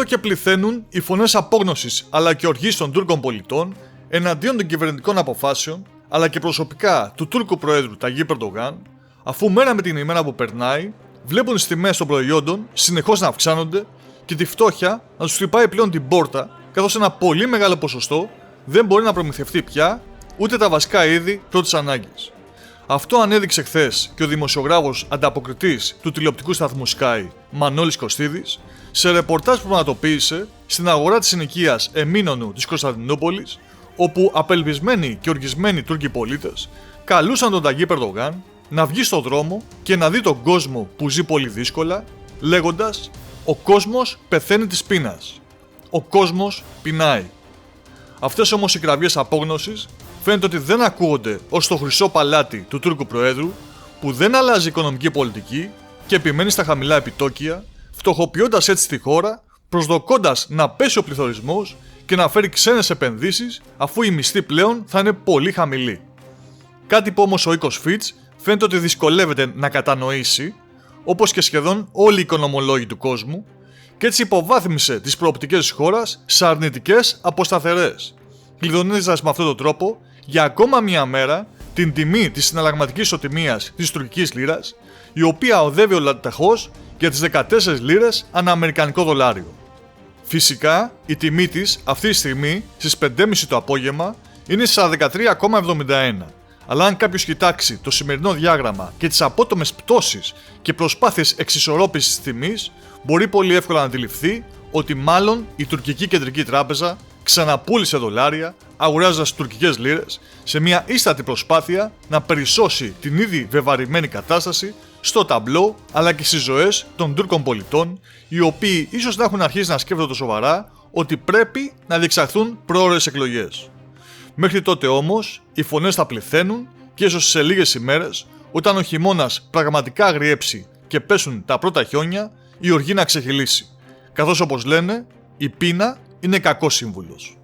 Όλο και πληθαίνουν οι φωνές απόγνωσης αλλά και οργής των Τούρκων πολιτών εναντίον των κυβερνητικών αποφάσεων αλλά και προσωπικά του Τούρκου Προέδρου Ταγίπ Ερντογάν, αφού μέρα με την ημέρα που περνάει βλέπουν τις τιμές των προϊόντων συνεχώς να αυξάνονται και τη φτώχεια να τους χτυπάει πλέον την πόρτα, καθώς ένα πολύ μεγάλο ποσοστό δεν μπορεί να προμηθευτεί πια ούτε τα βασικά είδη πρώτης ανάγκης. Αυτό ανέδειξε χθες και ο δημοσιογράφος ανταποκριτής του τηλεοπτικού σταθμού Sky, Μανώλης Κωστίδης, σε ρεπορτάζ που πραγματοποίησε στην αγορά της συνοικίας Εμίνονου της Κωνσταντινούπολης, όπου απελπισμένοι και οργισμένοι Τούρκοι πολίτες καλούσαν τον Ταγίπ Ερντογάν να βγει στον δρόμο και να δει τον κόσμο που ζει πολύ δύσκολα, λέγοντας «Ο κόσμος πεθαίνει της πείνας. Ο κόσμος πεινάει». Αυτές όμως οι κραυγές απόγνωσης φαίνεται ότι δεν ακούγονται ως το χρυσό παλάτι του Τούρκου Προέδρου, που δεν αλλάζει οικονομική πολιτική και επιμένει στα χαμηλά επιτόκια, φτωχοποιώντας έτσι τη χώρα, προσδοκώντας να πέσει ο πληθωρισμός και να φέρει ξένες επενδύσεις, αφού οι μισθοί πλέον θα είναι πολύ χαμηλοί. Κάτι που όμως ο οίκος Fitch φαίνεται ότι δυσκολεύεται να κατανοήσει, όπως και σχεδόν όλοι οι οικονομολόγοι του κόσμου, και έτσι υποβάθμισε τις προοπτικές της χώρας σε αρνητικές από σταθερές, κλειδονίζοντας με αυτόν τον τρόπο για ακόμα μία μέρα την τιμή της συναλλαγματικής ισοτιμίας της τουρκικής λίρας, η οποία οδεύει ολοταχώς για τις 14 λίρες ανά αμερικανικό δολάριο. Φυσικά, η τιμή της αυτή τη στιγμή στις 5.30 το απόγευμα είναι στα 13,71. Αλλά αν κάποιος κοιτάξει το σημερινό διάγραμμα και τις απότομες πτώσεις και προσπάθειες εξισορρόπησης της τιμής, μπορεί πολύ εύκολα να αντιληφθεί ότι μάλλον η τουρκική κεντρική τράπεζα ξαναπούλησε δολάρια, αγοράζοντας τουρκικές λίρες, σε μια ίστατη προσπάθεια να περισσώσει την ήδη βεβαρημένη κατάσταση στο ταμπλό αλλά και στις ζωές των Τούρκων πολιτών, οι οποίοι ίσως να έχουν αρχίσει να σκέφτονται σοβαρά ότι πρέπει να διεξαχθούν πρόωρες εκλογές. Μέχρι τότε όμως οι φωνές θα πληθαίνουν και ίσως σε λίγες ημέρες, όταν ο χειμώνας πραγματικά αγριέψει και πέσουν τα πρώτα χιόνια, η οργή να ξεχυλήσει. Καθώς όπως λένε, η πείνα είναι κακός σύμβουλος.